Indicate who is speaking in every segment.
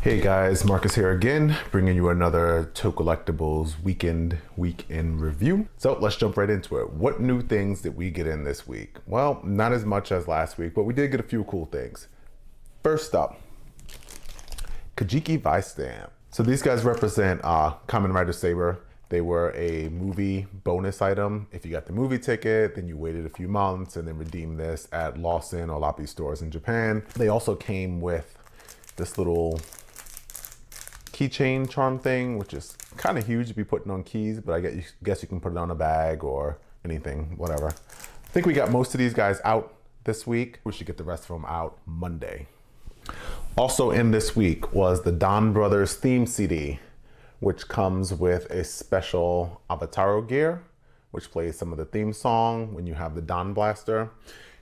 Speaker 1: Hey guys, Marcus here again, bringing you another Tokullectibles weekend review. So let's jump right into it. What new things did we get in this week? Well, not as much as last week, but we did get a few cool things. First up, Kajiki Vice Stamp. So these guys represent Kamen Rider Saber. They were a movie bonus item. If you got the movie ticket, then you waited a few months and then redeemed this at Lawson or Loppy stores in Japan. They also came with this little keychain charm thing, which is kind of huge to be putting on keys, but I guess you can put it on a bag or anything, whatever. I think we got most of these guys out this week. We should get the rest of them out Monday. Also in this week was the Donbrothers theme CD, which comes with a special avatar gear, which plays some of the theme song when you have the Don Blaster.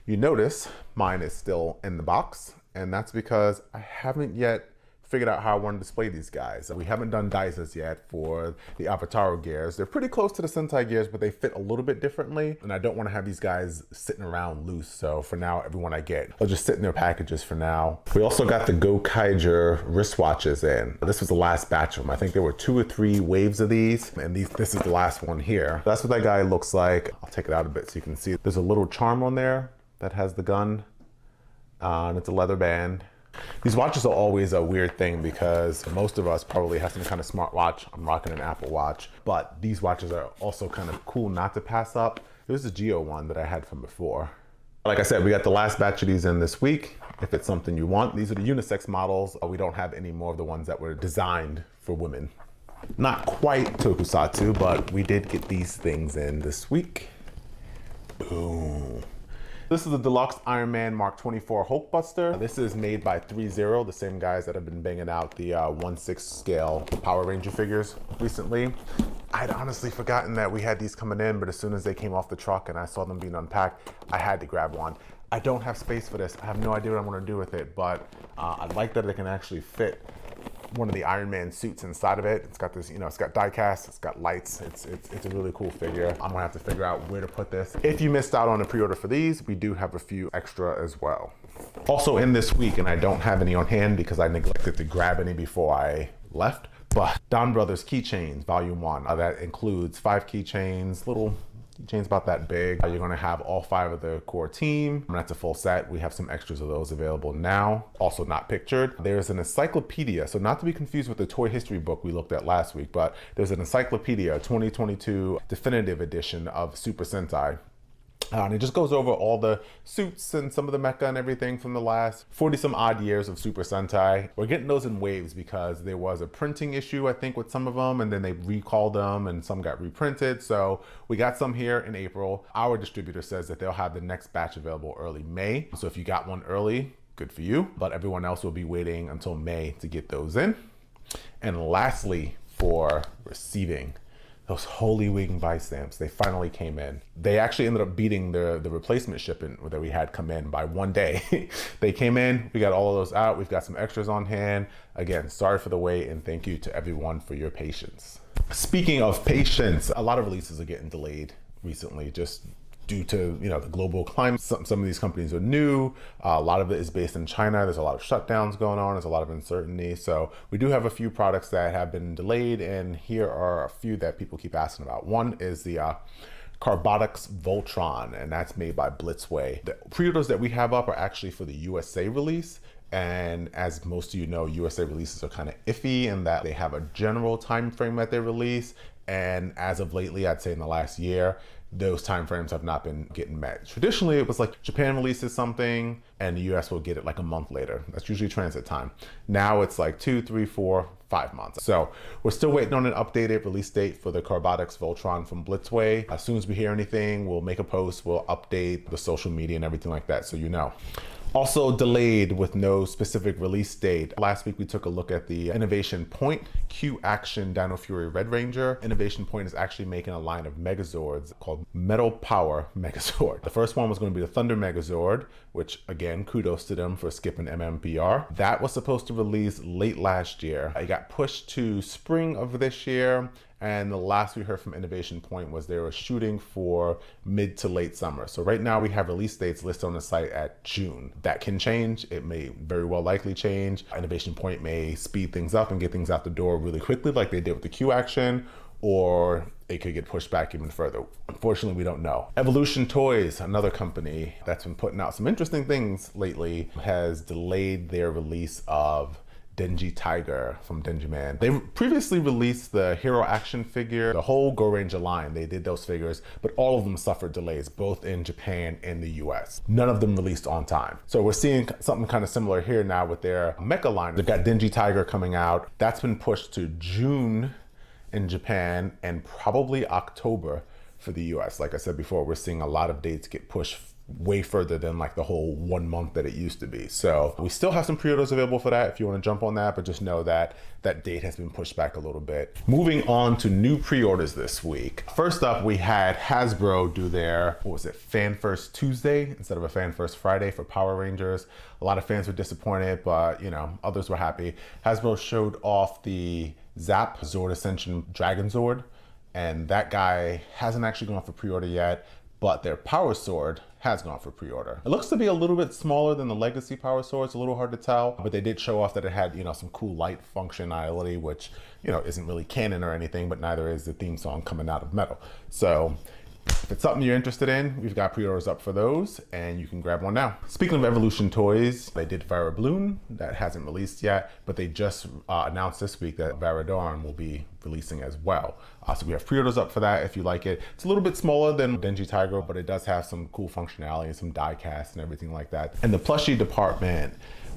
Speaker 1: You notice mine is still in the box, and that's because I haven't yet figured out how I want to display these guys. We haven't done dices yet for the Avatar gears. They're pretty close to the Sentai gears, but they fit a little bit differently. And I don't want to have these guys sitting around loose. So for now, everyone I get, they'll just sit in their packages for now. We also got the Gokaiger wristwatches in. This was the last batch of them. I think there were 2 or 3 waves of these, and this is the last one here. That's what that guy looks like. I'll take it out a bit so you can see. There's a little charm on there that has the gun, and it's a leather band. These watches are always a weird thing because most of us probably have some kind of smart watch. I'm rocking an Apple Watch, but these watches are also kind of cool not to pass up. There's a Geo one that I had from before. Like I said, we got the last batch of these in this week. If it's something you want, these are the unisex models. We don't have any more of the ones that were designed for women. Not quite tokusatsu, but we did get these things in this week. Boom. This is the Deluxe Iron Man Mark 24 Hulkbuster. This is made by 3-0, the same guys that have been banging out the 1/6 scale Power Ranger figures recently. I'd honestly forgotten that we had these coming in, but as soon as they came off the truck and I saw them being unpacked, I had to grab one. I don't have space for this. I have no idea what I'm gonna do with it, but I like that it can actually fit one of the Iron Man suits inside of it. It's got this, it's got die cast, it's got lights. It's a really cool figure. I'm gonna have to figure out where to put this. If you missed out on a pre-order for these, we do have a few extra as well. Also in this week, and I don't have any on hand because I neglected to grab any before I left, but Donbrothers keychains, volume 1. That includes 5 keychains, little keychains about that big. You're gonna have all 5 of the core team. That's a full set. We have some extras of those available now. Also not pictured. There's an encyclopedia, so not to be confused with the toy history book we looked at last week, but there's an encyclopedia, 2022 definitive edition of Super Sentai. And it just goes over all the suits and some of the mecha and everything from the last 40 some odd years of Super Sentai. We're getting those in waves because there was a printing issue, I think, with some of them, and then they recalled them and some got reprinted. So we got some here in April. Our distributor says that they'll have the next batch available early May. So if you got one early, good for you, but everyone else will be waiting until May to get those in. And lastly, for receiving, those Holy Wing Vice stamps, they finally came in. They actually ended up beating the replacement shipping that we had come in by 1 day. They came in, we got all of those out. We've got some extras on hand. Again, sorry for the wait, and thank you to everyone for your patience. Speaking of patience, a lot of releases are getting delayed recently, just due to the global climate. Some of these companies are new. A lot of it is based in China. There's a lot of shutdowns going on. There's a lot of uncertainty. So we do have a few products that have been delayed, and here are a few that people keep asking about. One is the Carbotix Voltron, and that's made by Blitzway. The pre-orders that we have up are actually for the USA release. And as most of you know, USA releases are kind of iffy in that they have a general time frame that they release. And as of lately, I'd say in the last year, those timeframes have not been getting met. Traditionally, it was like Japan releases something and the US will get it like a month later. That's usually transit time. Now it's like 2, 3, 4, 5 months. So we're still waiting on an updated release date for the Carbotix Voltron from Blitzway. As soon as we hear anything, we'll make a post, we'll update the social media and everything like that, so you know. Also delayed with no specific release date. Last week we took a look at the Innovation Point Q Action Dino Fury Red Ranger. Innovation Point is actually making a line of Megazords called Metal Power Megazord. The first one was going to be the Thunder Megazord, which again, kudos to them for skipping MMPR. That was supposed to release late last year. It got pushed to spring of this year, And the last we heard from Innovation Point was they were shooting for mid to late summer. So right now we have release dates listed on the site at June. That can change. It may very well likely change. Innovation Point may speed things up and get things out the door really quickly like they did with the Q Action, or it could get pushed back even further. Unfortunately, we don't know. Evolution Toys, another company that's been putting out some interesting things lately, has delayed their release of Gokaiger from Digimon. They previously released the Hero Action figure, the whole Go Ranger line. They did those figures, but all of them suffered delays, both in Japan and the US. None of them released on time. So we're seeing something kind of similar here now with their mecha line. They've got Gokaiger coming out. That's been pushed to June in Japan and probably October for the US. Like I said before, we're seeing a lot of dates get pushed way further than like the whole 1 month that it used to be. So we still have some pre-orders available for that if you want to jump on that, but just know that that date has been pushed back a little bit. Moving on to new pre-orders this week. First up, we had Hasbro do their, what was it, Fan First Tuesday instead of a Fan First Friday for Power Rangers. A lot of fans were disappointed, but you know, others were happy. Hasbro showed off the Zap Zord Ascension Dragon Zord, and that guy hasn't actually gone for pre-order yet, but their Power Sword has gone for pre-order. It looks to be a little bit smaller than the Legacy Power Sword. It's a little hard to tell, but they did show off that it had, you know, some cool light functionality, which, you know, isn't really canon or anything, but neither is the theme song coming out of metal. So if it's something you're interested in, we've got pre-orders up for those, and you can grab one now. Speaking of Evolution Toys, they did Vara Bloom. That hasn't released yet, but they just announced this week that Varadorn will be releasing as well. So we have pre-orders up for that if you like it. It's a little bit smaller than Gokaiger, but it does have some cool functionality and some die cast and everything like that. In the plushie department,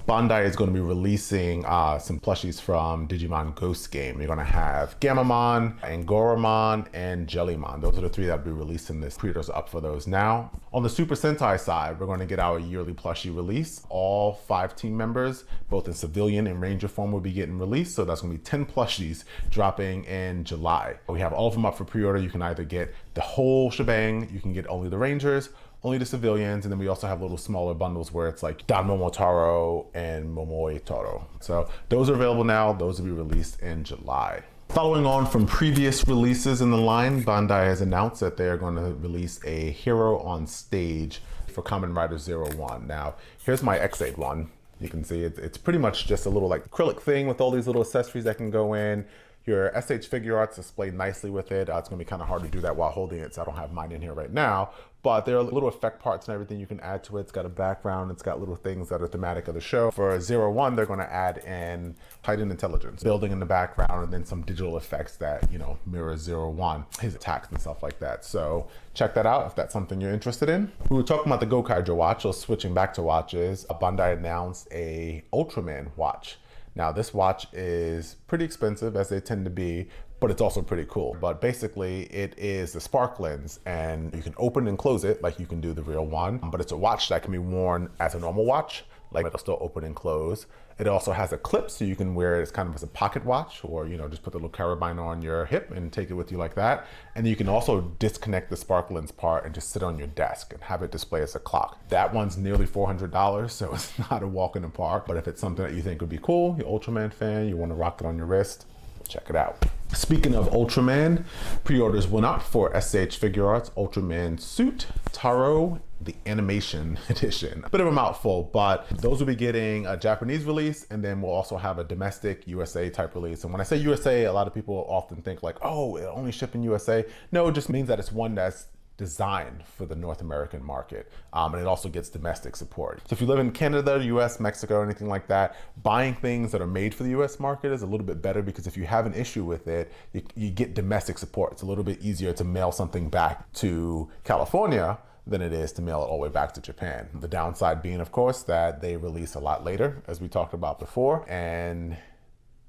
Speaker 1: Bandai is going to be releasing some plushies from Digimon Ghost Game. You're going to have Gamamon, Angoramon, and Jellymon. Those are the three that will be releasing this. Pre-orders up for those now. On the Super Sentai side, we're going to get our yearly plushie release. All 5 team members, both in civilian and ranger form, will be getting released. So that's going to be 10 plushies dropping in July. We have all of them up for pre-order. You can either get the whole shebang, you can get only the rangers, only the civilians, and then we also have little smaller bundles where it's like Dan Momotaro and Momoe Toro. So those are available now. Those will be released in July. Following on from previous releases in the line, Bandai has announced that they're going to release a Hero on Stage for Kamen Rider 01. Now, here's my X8 one. You can see it's pretty much just a little like acrylic thing with all these little accessories that can go in. Your SH Figure Arts displayed nicely with it. It's going to be kind of hard to do that while holding it, so I don't have mine in here right now. But there are little effect parts and everything you can add to it. It's got a background. It's got little things that are thematic of the show. For 01, they're going to add in heightened intelligence, building in the background, and then some digital effects that, you know, mirror 01, his attacks and stuff like that. So check that out if that's something you're interested in. We were talking about the Gokaiger watch, so switching back to watches, Bandai announced a Ultraman watch. Now this watch is pretty expensive, as they tend to be, but it's also pretty cool. But basically it is the spark lens, and you can open and close it like you can do the real one, but it's a watch that can be worn as a normal watch, like it'll still open and close. It also has a clip, so you can wear it as kind of as a pocket watch, or, you know, just put the little carabiner on your hip and take it with you like that. And you can also disconnect the spark lens part and just sit on your desk and have it display as a clock. That one's nearly $400, so it's not a walk in the park. But if it's something that you think would be cool, you're an Ultraman fan, you want to rock it on your wrist, check it out. Speaking of Ultraman, pre-orders went up for SH Figure Arts Ultraman Suit Taro, the animation edition. A bit of a mouthful, but those will be getting a Japanese release, and then we'll also have a domestic USA type release. And when I say USA, a lot of people often think like, oh, it only ship in USA. No, it just means that it's one that's designed for the North American market, and it also gets domestic support. So if you live in Canada, US, Mexico, anything like that, buying things that are made for the US market is a little bit better, because if you have an issue with it, you get domestic support. It's a little bit easier to mail something back to California than it is to mail it all the way back to Japan. The downside being, of course, that they release a lot later, as we talked about before, and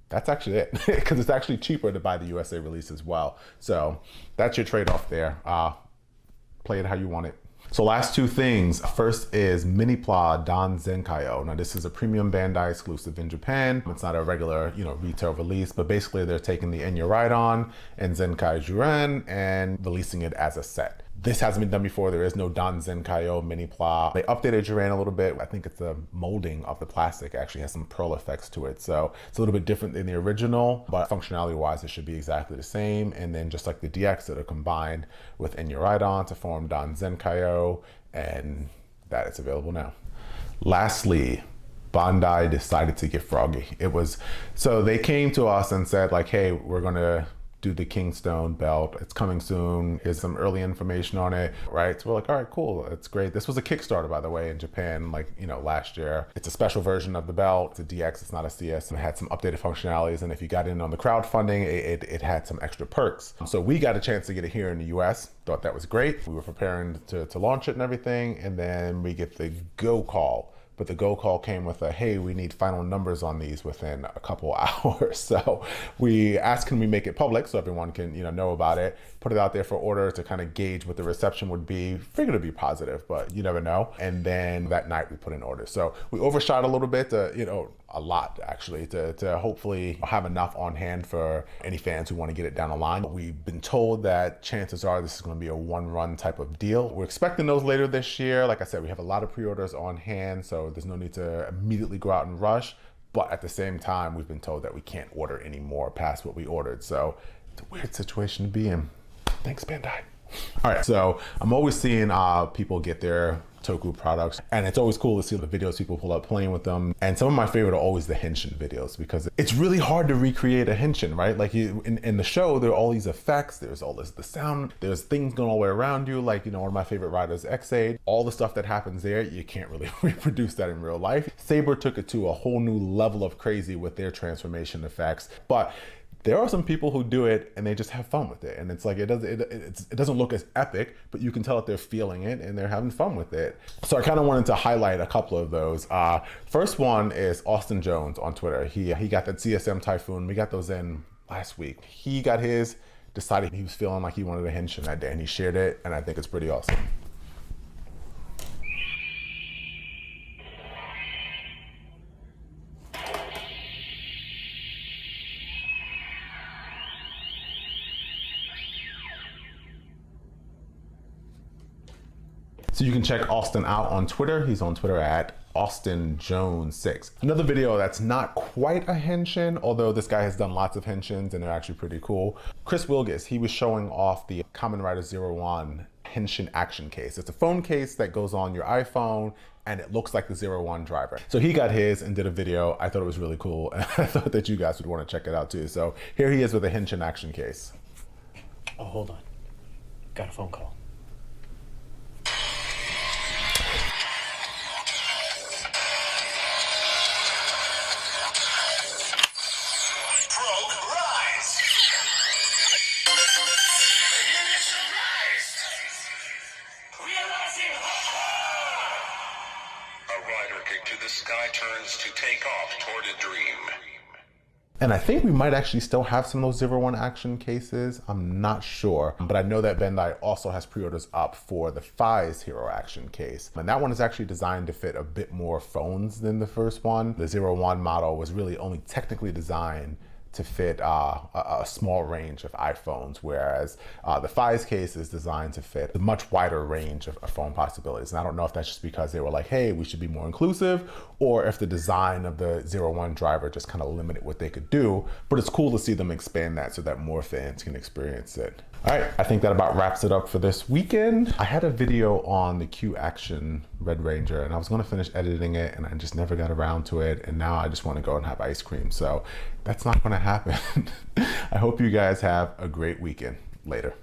Speaker 1: that's actually it, because it's actually cheaper to buy the USA release as well. So that's your trade-off there. Play it how you want it. So last 2 things. First is Minipla Dan Zenkaio. Now this is a premium Bandai exclusive in Japan. It's not a regular, you know, retail release, but basically they're taking the Enya Ride-On and Zenkai Juren and releasing it as a set. This hasn't been done before. There is no Danzenkaio Minipla. They updated Duran a little bit. I think it's the molding of the plastic actually has some pearl effects to it. So it's a little bit different than the original, but functionality wise, it should be exactly the same. And then just like the DX that are combined with Enuridon to form Danzenkaio, and that it's available now. Lastly, Bandai decided to get froggy. So they came to us and said like, hey, we're gonna do the Kingstone belt. It's coming soon. Here's some early information on it, right? So we're like, all right, cool. That's great. This was a Kickstarter, by the way, in Japan, like, last year. It's a special version of the belt. It's a DX, it's not a CS, and it had some updated functionalities. And if you got in on the crowdfunding, it had some extra perks. So we got a chance to get it here in the US. Thought that was great. We were preparing to launch it and everything. And then we get the go call. But the go call came with a, hey, we need final numbers on these within a couple hours. So we asked, can we make it public so everyone can know about it, put it out there for order to kind of gauge what the reception would be. Figured it'd be positive, but you never know. And then that night we put in orders. So we overshot a little bit, a lot actually, to hopefully have enough on hand for any fans who want to get it down the line. We've been told that chances are this is going to be a one-run type of deal. We're expecting those later this year. Like I said, we have a lot of pre-orders on hand, so there's no need to immediately go out and rush. But at the same time, we've been told that we can't order any more past what we ordered. So it's a weird situation to be in. Thanks, Bandai. All right, so I'm always seeing people get their Toku products, and it's always cool to see the videos people pull up playing with them. And some of my favorite are always the Henshin videos, because it's really hard to recreate a Henshin, right? Like in the show, there are all these effects, there's all the sound, there's things going all the way around you. Like, one of my favorite riders, X8, all the stuff that happens there, you can't really reproduce that in real life. Saber took it to a whole new level of crazy with their transformation effects, but there are some people who do it and they just have fun with it. And it's like, it doesn't look as epic, but you can tell that they're feeling it and they're having fun with it. So I kind of wanted to highlight a couple of those. First one is Austin Jones on Twitter. He got that CSM Typhoon. We got those in last week. He got his, decided he was feeling like he wanted a Henshin that day, and he shared it, and I think it's pretty awesome. So you can check Austin out on Twitter. He's on Twitter at AustinJones6. Another video that's not quite a Henshin, although this guy has done lots of Henshins and they're actually pretty cool. Chris Wilgus, he was showing off the Kamen Rider 01 Henshin action case. It's a phone case that goes on your iPhone and it looks like the 01 driver. So he got his and did a video. I thought it was really cool, and I thought that you guys would want to check it out too. So here he is with a Henshin action case.
Speaker 2: Oh, hold on. Got a phone call.
Speaker 3: Turns to take off toward a dream.
Speaker 1: And I think we might actually still have some of those 01 action cases. I'm not sure, but I know that Bandai also has pre-orders up for the Fi's Hero action case. And that one is actually designed to fit a bit more phones than the first one. The 01 model was really only technically designed to fit a small range of iPhones, whereas the Fi's case is designed to fit a much wider range of phone possibilities. And I don't know if that's just because they were like, hey, we should be more inclusive, or if the design of the 01 driver just kind of limited what they could do, but it's cool to see them expand that so that more fans can experience it. All right, I think that about wraps it up for this weekend. I had a video on the Q Action Red Ranger and I was gonna finish editing it and I just never got around to it. And now I just wanna go and have ice cream. So that's not gonna happen. I hope you guys have a great weekend. Later.